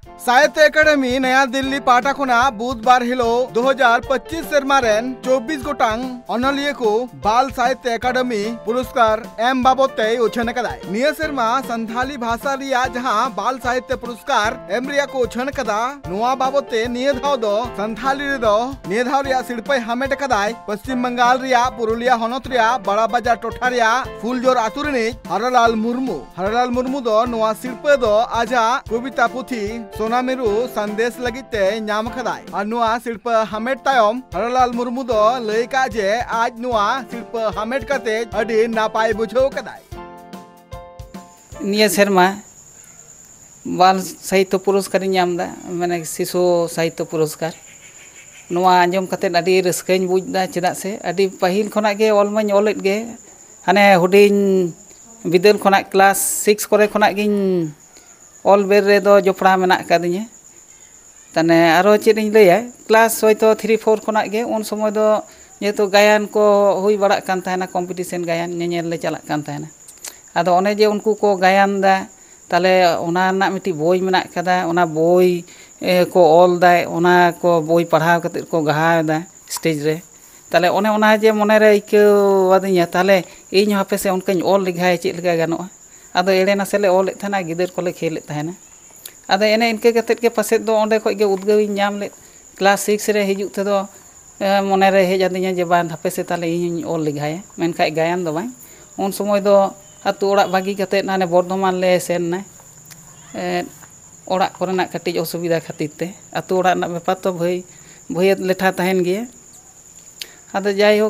साहित्य एकेडमी नया दिल्ली पाटा खुना बुधवार हिलो 2025 सेरमारेन 24 गोटांग अनलिया को बाल साहित्य एकेडमी पुरस्कार एम बाबते उछन कदाय निया सेरमा संथाली भाषा रिया जहां बाल साहित्य पुरस्कार एम रिया को उछन कदा नुआ बाबते निया धाव दो संथाली रे दो निया धाव रिया सिरपय हामेट कदाय पश्चिम बंगाल रिया पुरुलिया हनत रिया बड़ा बाजार टोठा रिया फुलजोर आतुरनी हरलाल मुर्मू दो नुआ सिरपय दो आजा कविता पुथी सोनामिरु संदेश लगिते नाम खदाय और नुआ शिल्प हामेट तायम हरलाल मुर्मू दो लय का जे आज नुआ शिल्प हामेट कते अडी नापाय बुझो कदाय निया सेरमा बाल साहित्य पुरस्कार नामदा माने शिशु साहित्य पुरस्कार नुआ आंजम कते अडी रस्काኝ बुझदा चेदा से अडी पहिल खना गे ऑलमाñ ऑलेट गे हाने हुडिñ बिदल खना क्लास 6 करे खना गिñ ऑल बेर रे दो जोपड़ा मेना कादिña तने आरो चेदिñ लैया क्लास होयतो 3 4 खना गे उन समय दो जेतो गायन को हुई बड़ा कान ताहेना कॉम्पिटिशन गायन नेनेल ले चला कान ताहेना आदो ओने जे उनको को गायन दा ताले ओना ना मिटी बोई मेना कादा ओना बोई को ऑल दाय ओना को बोई पढ़ाव कते को गहाव दा स्टेज रे ताले ओने ओना जे मने रे इके वादिña ताले इñ हापे से उनकኝ ऑल लिखाय चेद लगा गानोआ आदो एड़े नासेले ऑलेत थाना गिदर कोले खेलेत थाना आदो एने इनके कतेत के पासे दो ओंडे खय गे उद्गव नाम ले क्लास 6 रे हिजु ते दो मने रे हेज आदिña जे बान हापे से ताले इñ ऑल लिखाय मेनखाय गायन दो बाय उन समय दो आतु ओड़ा बागी कतेत नाने बर्धमान ले सेन ना ओड़ा कोरेना कटिज असुविधा खातिर ते आतु ओड़ा ना बेपार तो भय लेठा तहन गे आदो जाय हो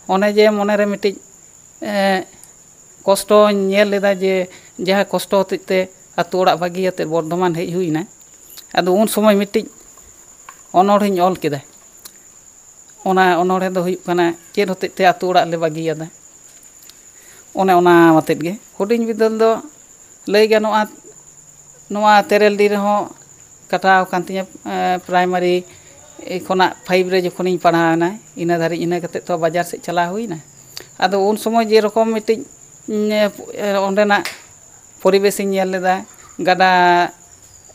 ओने जे मने रे मिटिज कष्ट नेल लेदा जे जहाँ कष्ट होते आतु ओड़ा बागी आते बर्धमान हेज हुईना आदो उन समय मिटिज अनोढ़ेñ ऑल केदा ओना अनोढ़े दो हुयुग काना चेद होते ते आतु ओड़ा ले बागी आदा ओने ओना मातेद गे हुडिñ बिदल दो लय गानोआ नोआ तेरेलडी रे हो कटाव कान तिña प्राइमरी खना 5 रे जखनिñ पढ़ावना इना धारी इना कते तो बाजार से चला हुईना आदो उन समय जे रकम मिटिज ओंडेना परिवेश नेल लेदा गाडा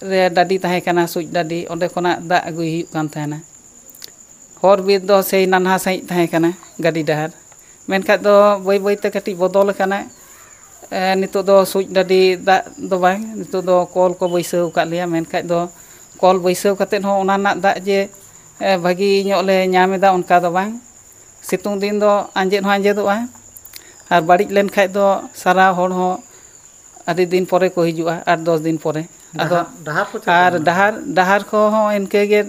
रे डाडी ताहे काना सुज डाडी ओंडे खना दा अगुई हुयुग कान ताहेना हर बिर दो से नानहा सही ताहे काना गाडी डहार मेनखा दो बय बयते कटी बदल काना नितो दो सुज डाडी दा दो बाय नितो दो कल को बैसाव का लिया मेनखा दो कल बैसाव कते हो ओना ना दा जे भागी ñok ले ñaमेदा उनका दो बाय सितुंग दिन दो आंजेद हो आंजेदोआ और बाड़ी लेन खाय दो सारा होड़ हो आदि दिन परे को हिजुआ 8-10 दिन परे आदो और डहार को हो इनके गे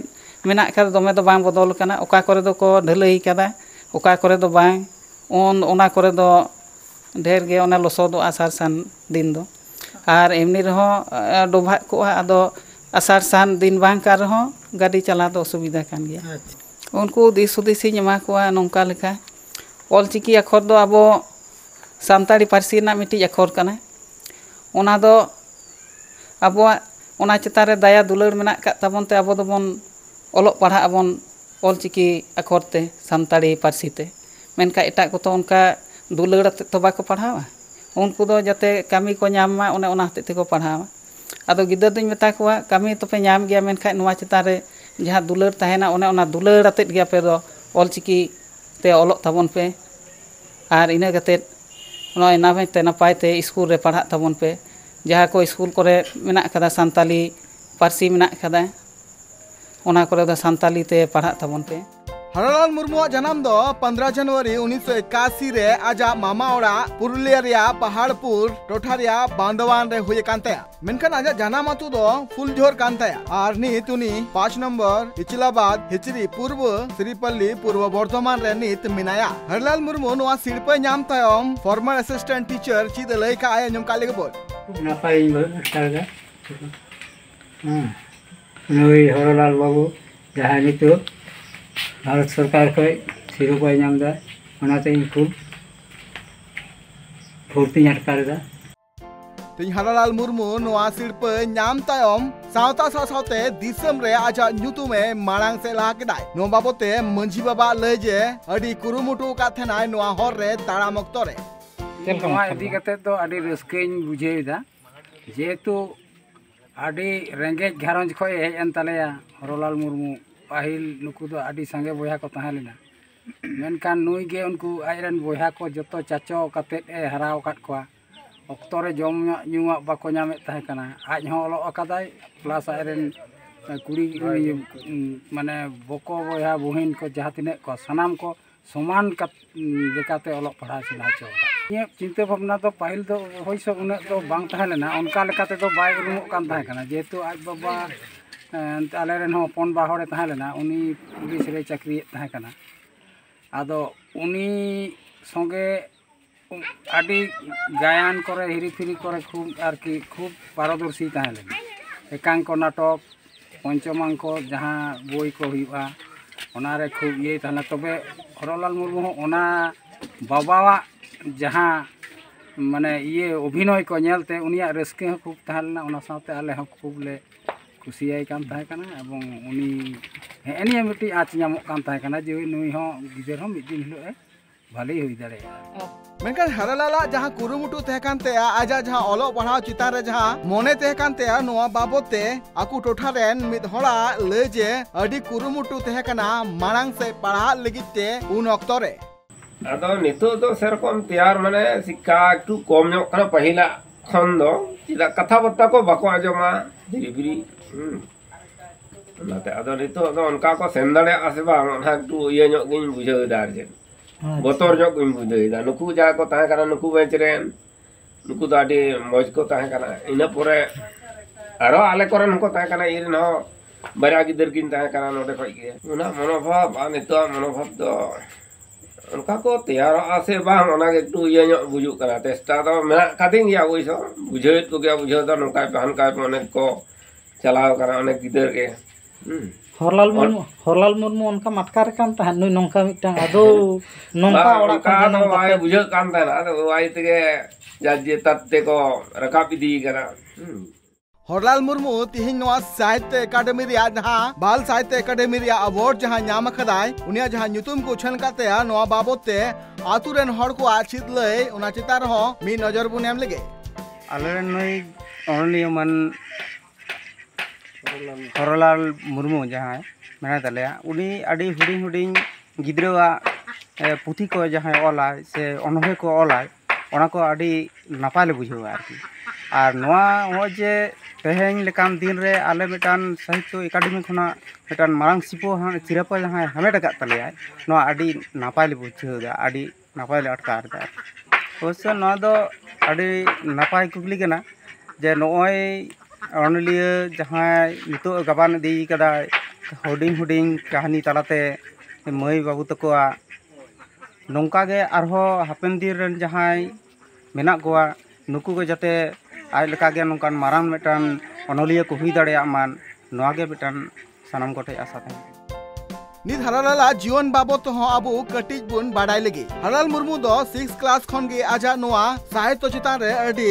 मेना का दमे दो बांग बदल काना ओका करे दो को ढलई कादा ओका करे दो बांग उन ओना करे दो ढेर गे ओना लसोदो आसार सान दिन दो और एमनी रे हो डोभा को आदो आसार सान दिन बांग का रे हो गाड़ी चला दो असुविधा कान गया उनको दिस हुदिस एमा कोआ नोंका लेखा ऑलचिकी अक्षर दो आबो सानताड़ी पारसी ना मिटी अक्षर कना ओना दो आबो ओना चेतान रे दया दुलाड़ मेना का ताबन ते आबो दोबन ओलोग पढ़ा आबन ऑलचिकी अक्षर ते सानताड़ी पारसी ते मेनका एटा को तो उनका दुलाड़ तो बाको पढ़ावा उनको दो जाते कामी को नाम मा ओने ओना हते को पढ़ावा आदो गिदर दुñ मेता कोआ कामी तो पे नाम गया मेनखा नोआ चेतान रे जहाँ दुलाड़ ताहेना ओने ओना दुलाड़ आते गया पे दो ऑलचिकी ते ओलोग ताबन पे और इना कते नय नापते नपायते स्कूल रे पढ़ा ताबन पे जहाँ को स्कूल करे मेना कदा सानताली पारसी मेना कदा ओना करे दो सानताली ते पढ़ा ताबन पे हरलाल मुर्मू जन्म दो 15 जनवरी 1981 रे आजा मामा ओड़ा पुरुलिया रिया पहाड़पुर टोठा रिया बांदवान रे हुए कांताया मेनखान आजा जन्म अतु दो फुलझोर कांताया और नीत उनी 5 नंबर इचलाबाद हिचरी पूर्व श्रीपल्ली पूर्व बर्धमान रे नीत मिनाया हरलाल मुर्मू नोआ सिरपे नाम तायम फॉर्मर असिस्टेंट टीचर चिद लय का आय ñom काले बोल नापाय स्टारगा नई हरलाल बाबू जहाँ नितो भारत सरकार को सिरोपा नामदा ओनाते इनको भर्ती अटकारेदा तिन हरलाल मुर्मू नोआ सिरपे नाम तायम सावता सावते दिसम रे आजा ᱧᱩᱛᱩᱢ ए मांग से ला केदाय नो बाबते मंझी बाबा लय जे अडी कुरुमुटु का थेनाय नोआ हर रे ताड़ाम अक्तो रे नोआ इदी कते तो अडी रस्केñ बुझेदा जेतु आदि रेंगेज घारंज खो हेज एन तलेया हरलाल मुर्मू पाहिल नुकु दो आदि संगे बोया को तहां लेना मेनकान नुई गे उनको आइरन बोया को जतो चाचो कते ए हराव काट को ऑक्टो रे जम ᱧᱩᱣᱟᱜ बाको ᱧᱟᱢᱮᱫ ᱛᱟᱦᱮᱸ ᱠᱟᱱᱟ ᱟᱡ ᱦᱚᱸ ᱚᱞᱚᱜ ᱟᱠᱟᱫᱟᱭ ᱯᱞᱟᱥ ᱟᱡᱨᱮᱱ कुड़ी माने बको बोया बुहिन को जहाँ तिने को सानाम को समान लेकाते अलग पढ़ा चला चो चिंता भावना तो पाहिल तो होइस उन्हें तो बांग तहां लेना उनका लेकाते तो बाय उरुमोग कान तहां कना जेहेतु आज बाबा आलेरेन हो पन बाहरे तहां लेना उनी पुलिस रे चाकरी तहां कना आदो उनी संगे आदि गायन करे हिरी फिरी करे खूब आरकी खूब पारदर्शी तहां लेना एकांक नाटक पंचमांक जहाँ बोई को हुआ ओनारे खूब ये तहना तबे हरलाल मुर्मू ओना बाबा जहाँ माने ये अभिनय को नेलते उनिया रस्के हो खूब तहलना ओना साथे आले हो खूब ले खुशियाई कान ताहे कना एवं उनी हेनिया मिटी आच नामो कान ताहे कना जे नुई हो गिदर हो मिद दिन हिलो भाले हुई दाड़े मेनकान हरलाला जहाँ कुरुमुटु तहकान ते आजा जहाँ ओलो पढ़ाव चितान रे जहाँ मोने तहकान ते नोआ बाबते आकु टोठा रेन मिद होड़ा ले जे अडी कुरुमुटु तहकाना मांग से पढ़ा लगिते उन ऑक्टो रे आदो नितो तो सेरकम तैयार माने शिक्षा एकटू कम ᱧᱚᱜ ᱠᱟᱱᱟ पहिला खन दो चिदा कथा बत्ता को बाको आजमा धीरे धीरे नाते आदो नितो दो उनका को सेन दाड़े आसे बा ओना एकटू इया ᱧᱚᱜ गिन बुझाव दार जे बतर ᱧᱚᱜ गिन बुझाइदा नुकु जा को ताहे काना नुकु बेंच रेन नुकु दा आडी मौज को ताहे काना इना पोरे आरो आले कोरेन को ताहे काना इरिन हो बारा गिदर किन ताहे काना नोडे खय गे उना मनोभाव आ नितो मनोभाव दो उनका को तैयार आसे बांग ओना के एकटू इया ᱧᱚᱜ बुझुक कना टेस्टा दो मेना कादिन गया ओइसो बुझेत को गया बुझो दो नोका पहन का अनेक को चलाव करा अनेक गिदर के हरलाल मुर्मू उनका मटकार कान तहन नुई नोंका मिटांग आदो नोंका ओड़ा का नो वाय बुझो कान ताना तो वाय तगे जाजे तत्ते को रकाप इदी करा हरलाल मुर्मू तिहिन नोआ साहित्य एकेडमी रिया जहाँ बाल साहित्य एकेडमी रिया अवार्ड जहाँ नाम खदाय उनिया जहाँ ᱧᱩᱛᱩᱢ को उछन काते नोआ बाबते आतु रेन हड़ को आचित लय उना चितार हो मी नजर बुन एम लगे आलेरेन नई ऑनली मन हरलाल मुर्मू जहाँ मेना तलेया उनी आडी हुडिंग हुडिंग गिद्रवा पुथी को जहाँ ओला से अनहे को ओला ओना को आडी नापाय ले बुझावा आरकी और नोआ हो जे तेहेन लेकान दिन रे आले मिटान साहित्य एकेडमी खना मिटान मारांग सिपो सिरपा जहाँ हमेट का तलेया नोआ आडी नापाय ले बुझावा आडी नापाय ले अटकार दा अवश्य नोआ दो आडी नापाय कुकली कना जे नोय ऑनलिया जहाँ नितो गबान दी कदा हुडिंग हुडिंग कहानी तलाते मई बाबू तकोआ नोंका गे आरहो हापेन दिन रन जहाँ मेना कोआ नुकु को जाते आज लेका गे नोंकान मारांग मिटान ऑनलिया को हुई दाड़ेया मान नोआ गे मिटान सानाम कोठे आशा थाहे नित हरलाला जीवन बाबत हो आबो कटिज बुन बाडाय लगे हरलाल मुर्मू दो 6 क्लास खन गे आजा नोआ साहित्य चितान रे अडी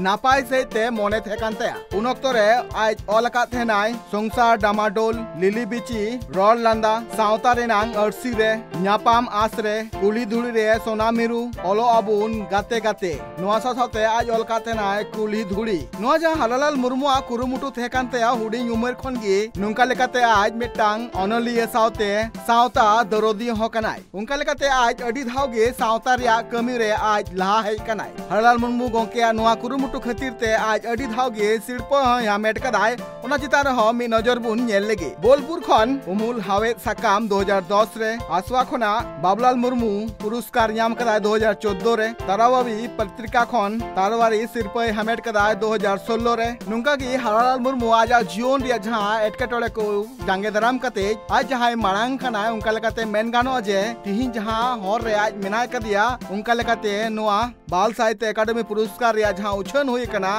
नापाय सहिते मने थेकानते उन ऑक्टो रे आज ओलका थेनाय संसार डामाडोल लिली बिची रॉल लांदा सावता रेनांग अरसी रे न्यापाम आसरे कुली धुली रे सोना मिरु ओलो आबुन गाते गाते नोआ साथे आज ओलका थेनाय कुली धुली नोआ जा हरलाल मुर्मू आ कुरुमुटु थेकानते हुडिंग उमर खन गे नुंका लेकाते आज मिटांग अनलिया सावते सावता दरोदी हो कनाय उनका लेकाते आज अडी धाव गे सावता रिया कमी रे आज लहा है कनाय हरलाल मुर्मू गोंके नोआ कुरुमुटु खातिर ते आज अडी धाव गे सिरपा हामेट कदाय ओना चितार हो मी नजर बुन नेल लगे बोलपुर खन उमुल हावेत साकाम 2010 रे आसवा खना बाबुलाल मुर्मू पुरस्कार नाम कदाय 2014 रे तारावावी पत्रिका खन तारवारी सिरपा हामेट कदाय 2016 रे नुंका गे हरलाल मुर्मू आज जीवन रिया जहां एटकेटोड़े को जांगे दराम कते आज जहां मारांग खाना उनका लेकाते मेन गानो जे तिहिन जहां हर रे आज मेनाय कदिया उनका लेकाते नोआ बाल साहित्य एकेडमी पुरस्कार रिया जहां उछन हुई कना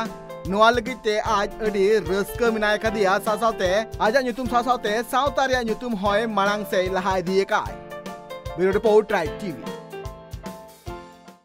नोआ लगिते आज अडी रस्का मिनाय कदिया सासाते आजा ᱧᱩᱛᱩᱢ सासाते सावता रिया ᱧᱩᱛᱩᱢ होय मारांग से लहाय दिए काय ब्यूरो रिपोर्ट ट्राइब टीवी।